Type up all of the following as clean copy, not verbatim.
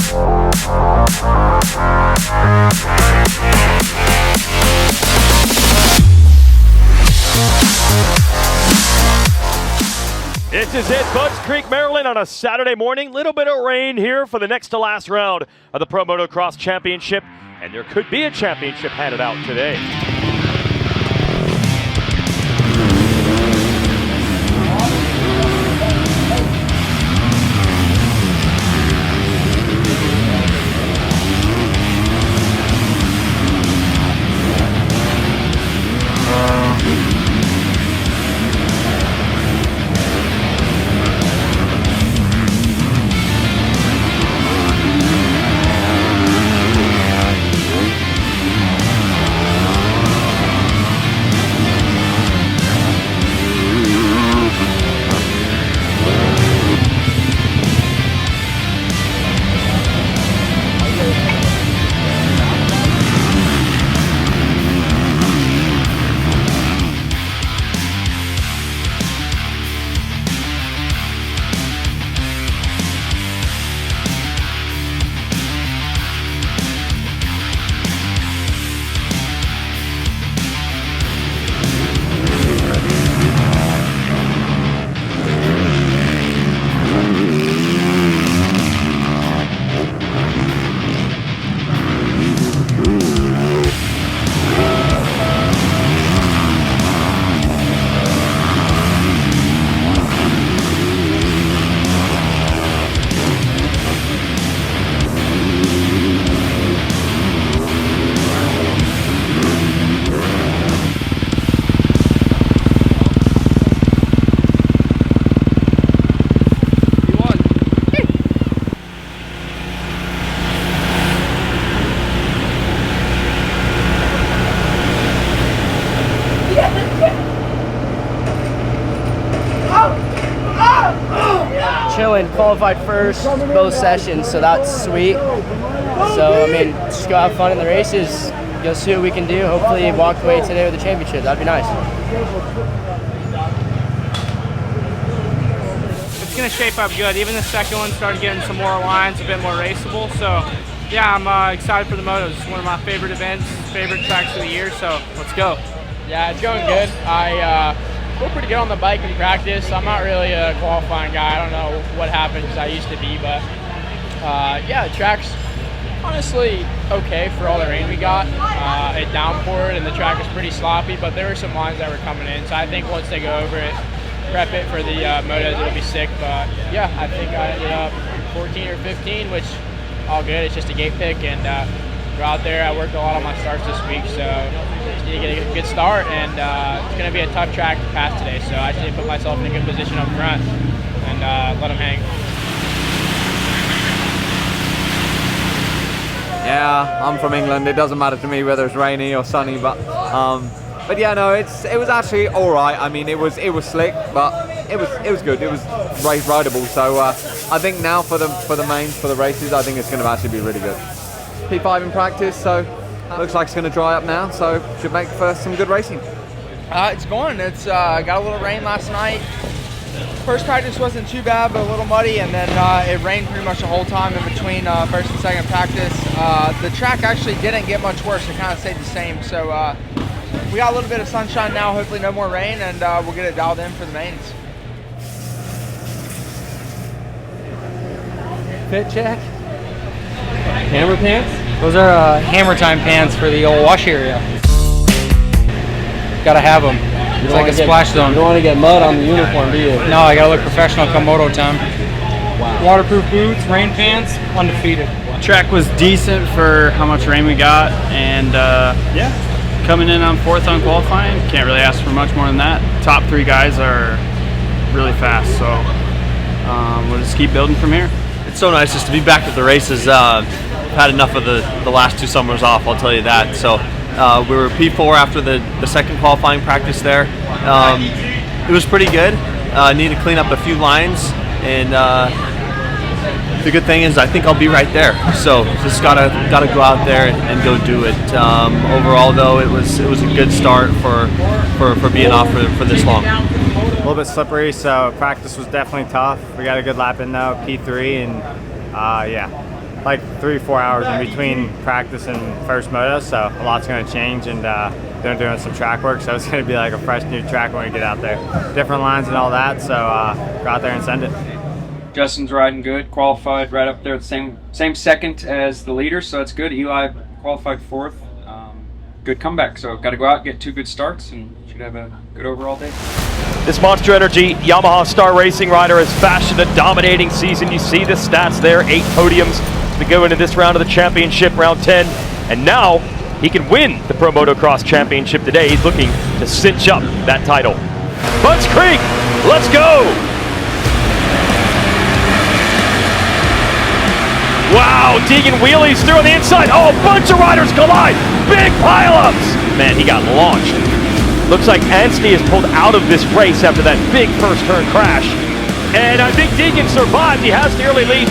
This is it, Budds Creek, Maryland on a Saturday morning. Little bit of rain here for the next to last round of the Pro Motocross Championship, and there could be a championship handed out today. Chilling, qualified first both sessions, so that's sweet. So, I mean, just go have fun in the races, go see what we can do. Hopefully walk away today with the championship. That'd be nice. It's going to shape up good. Even the second one started getting some more lines, a bit more raceable. So, yeah, I'm excited for the motos. It's one of my favorite events, favorite tracks of the year, so let's go. Yeah, it's going good. I feel pretty good on the bike in practice. I'm not really a qualifying guy. I don't know what happened because I used to be, but yeah, the track's honestly okay for all the rain we got. It downpoured and the track was pretty sloppy, but there were some lines that were coming in. So I think once they go over it, prep it for the motos, it'll be sick. But yeah, I think I ended up 14 or 15, which all good. It's just a gate pick, and we're out there. I worked a lot on my starts this week, so just need to get a good start, and it's going to be a tough track to pass today, so I just need to put myself in a good position up front and let them hang. Yeah, I'm from England. It doesn't matter to me whether it's rainy or sunny, but yeah, no, it was actually all right. I mean, it was slick, but it was good. It was race rideable. So I think now for the mains, for the races, I think it's going to actually be really good. P5 in practice, so looks like it's going to dry up now. So should make for some good racing. It's going. It's got a little rain last night. First practice wasn't too bad, but a little muddy, and then it rained pretty much the whole time in between first and second practice. The track actually didn't get much worse. It kind of stayed the same. So we got a little bit of sunshine now, hopefully no more rain, and we'll get it dialed in for the mains. Fit check. Hammer pants? Those are hammer time pants for the old wash area. Gotta have them. It's like a splash zone. You don't want to get mud on the uniform, do you? No, I gotta look professional come moto time. Wow. Waterproof boots, rain pants, undefeated. Track was decent for how much rain we got, and yeah, coming in on fourth on qualifying, can't really ask for much more than that. Top three guys are really fast, so we'll just keep building from here. It's so nice just to be back at the races. I've had enough of the last 2 summers off, I'll tell you that. So we were P4 after the second qualifying practice there. It was pretty good. Need to clean up a few lines, and the good thing is I think I'll be right there. So just gotta go out there and go do it. Overall though, it was a good start for being off for this long. A little bit slippery, so practice was definitely tough. We got a good lap in though, P3, and yeah, like 3-4 hours in between practice and first moto, so a lot's going to change, and doing some track work, so it's going to be like a fresh new track when we get out there. Different lines and all that, so go out there and send it. Justin's riding good, qualified right up there at the same second as the leader, so it's good. Eli qualified 4th. Good comeback, so got to go out, get 2 good starts, and should have a good overall day. This Monster Energy Yamaha Star Racing rider has fashioned a dominating season. You see the stats there, 8 podiums to go into this round of the championship, round 10. And now he can win the Pro Motocross Championship today. He's looking to cinch up that title. Budds Creek, let's go! Wow, Deegan wheelies through on the inside. Oh, a bunch of riders collide. Big pileups. Man, he got launched. Looks like Anstey is pulled out of this race after that big first turn crash. And I think Deegan survived. He has the early lead.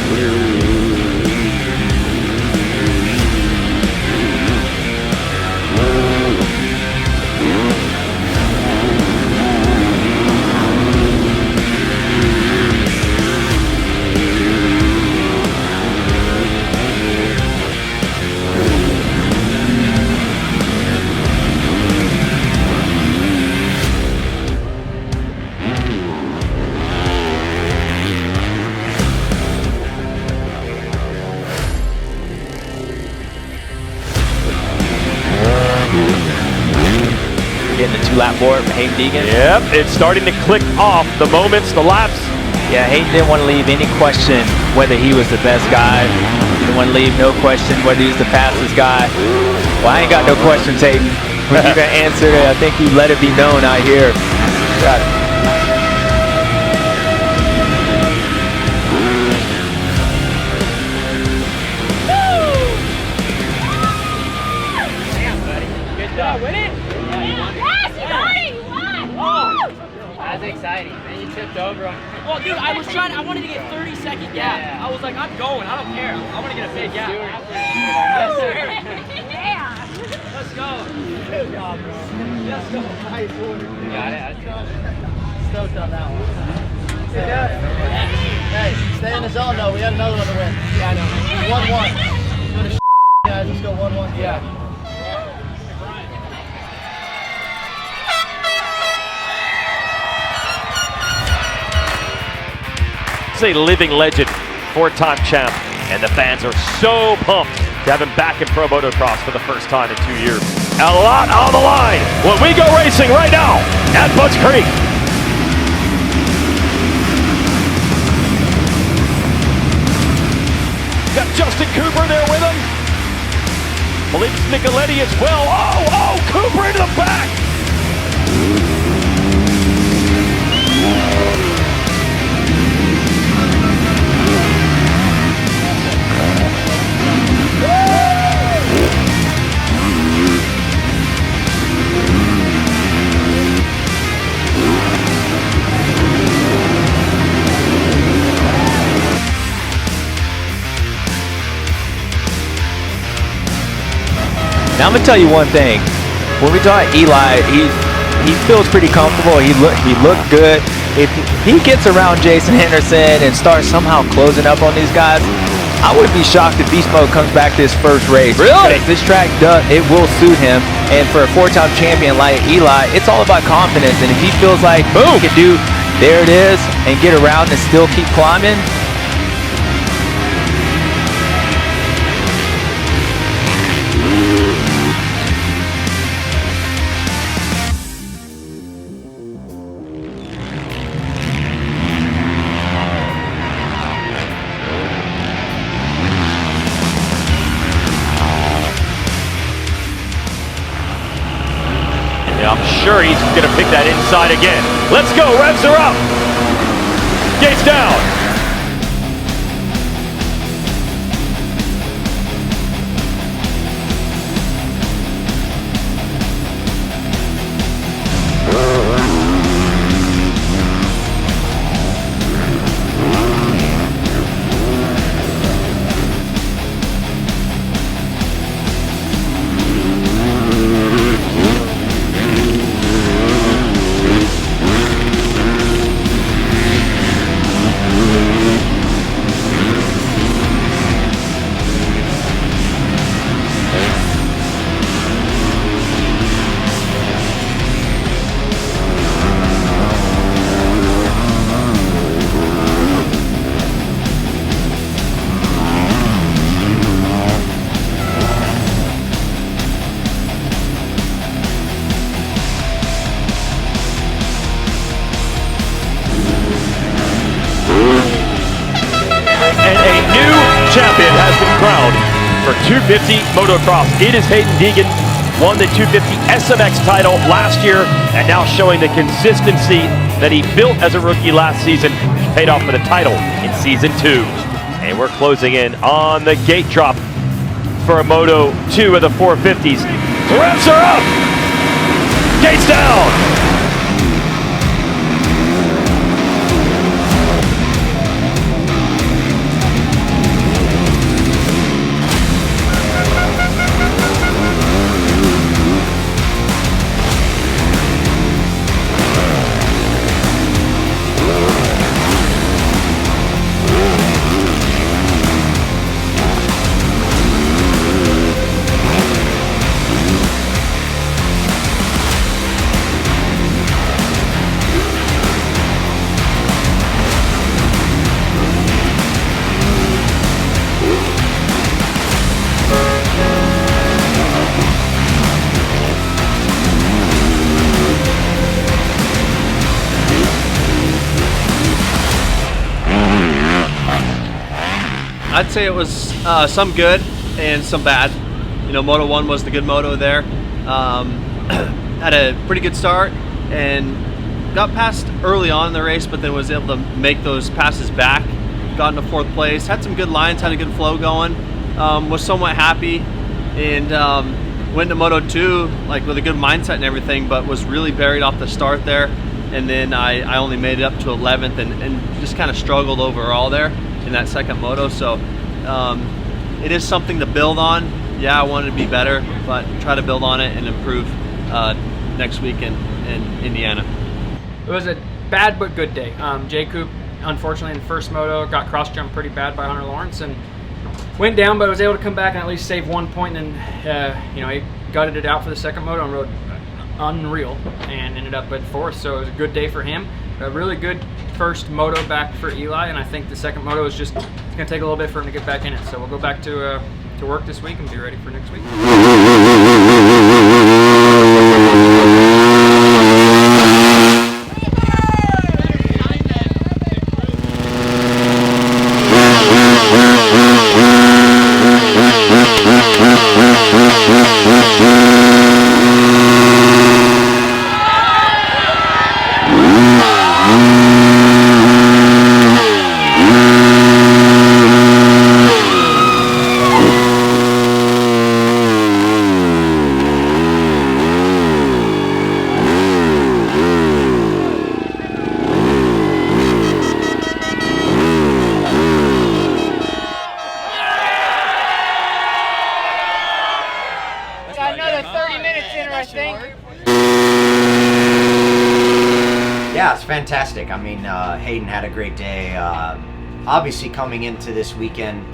Getting a 2-lap board from Haiden Deegan. Yep, it's starting to click off. The moments, the laps. Yeah, Haiden didn't want to leave any question whether he was the best guy. Didn't want to leave no question whether he was the fastest guy. Well, I ain't got no questions, Haiden. When you're going to answer it, I think you let it be known out here. Got it. That's exciting. And you tipped over him. Well, dude, I wanted to get 30-second gap. Yeah. I was like, I'm going. I don't care. I want to get a big gap. Yes, sir. Yeah. Let's go. Good job, bro. Let's go. Nice one. Got it. Stoked on that one. Hey, stay in the zone though. We have another one to win. Yeah, I know. 1-1. Go to guys. Let's go 1-1. Yeah. A living legend, 4-time champ, and the fans are so pumped to have him back in Pro Motocross for the first time in 2 years. A lot on the line when we go racing right now at Budds Creek. Got Justin Cooper there with him. Believe it's Nicoletti as well. Oh, Cooper into the back. Now I'm gonna tell you one thing. When we talk Eli, he feels pretty comfortable. He looked good. If he gets around Jason Henderson and starts somehow closing up on these guys, I wouldn't be shocked if Beast Mode comes back this first race. Really? Because this track it will suit him. And for a 4-time champion like Eli, it's all about confidence. And if he feels like he can do, there it is, and get around and still keep climbing. I'm sure he's going to pick that inside again. Let's go, revs are up. Gates down. champion has been crowned for 250 motocross. It is Haiden Deegan, won the 250 SMX title last year, and now showing the consistency that he built as a rookie last season, paid off for the title in season 2. And we're closing in on the gate drop for a Moto 2 of the 450s. The revs are up! Gates down! I'd say it was some good and some bad. You know, Moto 1 was the good moto there. Had a pretty good start and got passed early on in the race, but then was able to make those passes back. Got into 4th place, had some good lines, had a good flow going. Was somewhat happy and went to Moto 2 like with a good mindset and everything, but was really buried off the start there. And then I only made it up to 11th and just kind of struggled overall there in that second moto. So it is something to build on. Yeah, I wanted to be better, but try to build on it and improve next week in Indiana. It was a bad but good day. J. Coop, unfortunately, in the first moto, got cross-jumped pretty bad by Hunter Lawrence and went down, but was able to come back and at least save 1 point. And then, you know, he gutted it out for the second moto and rode unreal and ended up at 4th. So it was a good day for him. A really good first moto back for Eli, and I think the second moto is just, it's going to take a little bit for him to get back in it. So we'll go back to work this week and be ready for next week. Yeah, it's fantastic. I mean, Haiden had a great day. Obviously, coming into this weekend,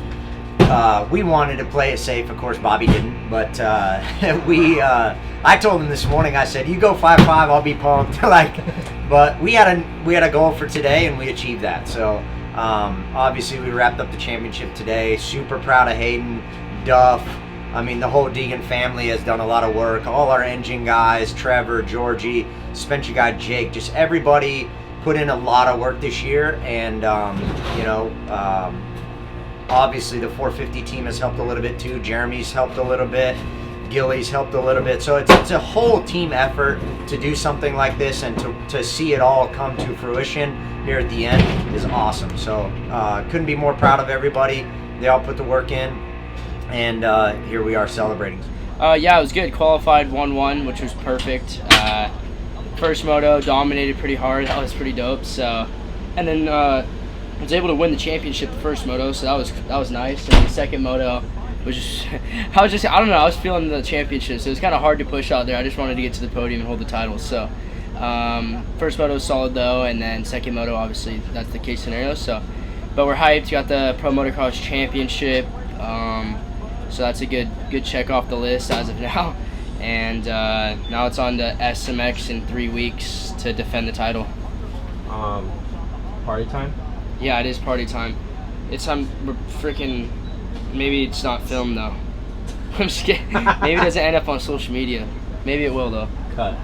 we wanted to play it safe. Of course, Bobby didn't, but I told him this morning. I said, "You go 5-5, I'll be pumped." But we had a goal for today, and we achieved that. So obviously, we wrapped up the championship today. Super proud of Haiden, Duff. I mean, the whole Deegan family has done a lot of work. All our engine guys, Trevor, Georgie, suspension guy Jake, just everybody put in a lot of work this year. And, you know, obviously the 450 team has helped a little bit too. Jeremy's helped a little bit. Gilly's helped a little bit. So it's a whole team effort to do something like this, and to see it all come to fruition here at the end is awesome. So couldn't be more proud of everybody. They all put the work in. And here we are celebrating. Yeah, it was good. Qualified 1-1, which was perfect. First moto, dominated pretty hard. That was pretty dope. So, and then was able to win the championship the first moto, so that was nice. And the second moto was just, I don't know, I was feeling the championship, so it was kind of hard to push out there. I just wanted to get to the podium and hold the title. So, first moto was solid though, and then second moto, obviously that's the case scenario. So, but we're hyped. Got the Pro Motocross Championship. So that's a good check off the list as of now. And now it's on to SMX in 3 weeks to defend the title. Party time? Yeah, it is party time. It's we're freaking. Maybe it's not filmed though. I'm just kidding. Maybe it doesn't end up on social media. Maybe it will though. Cut.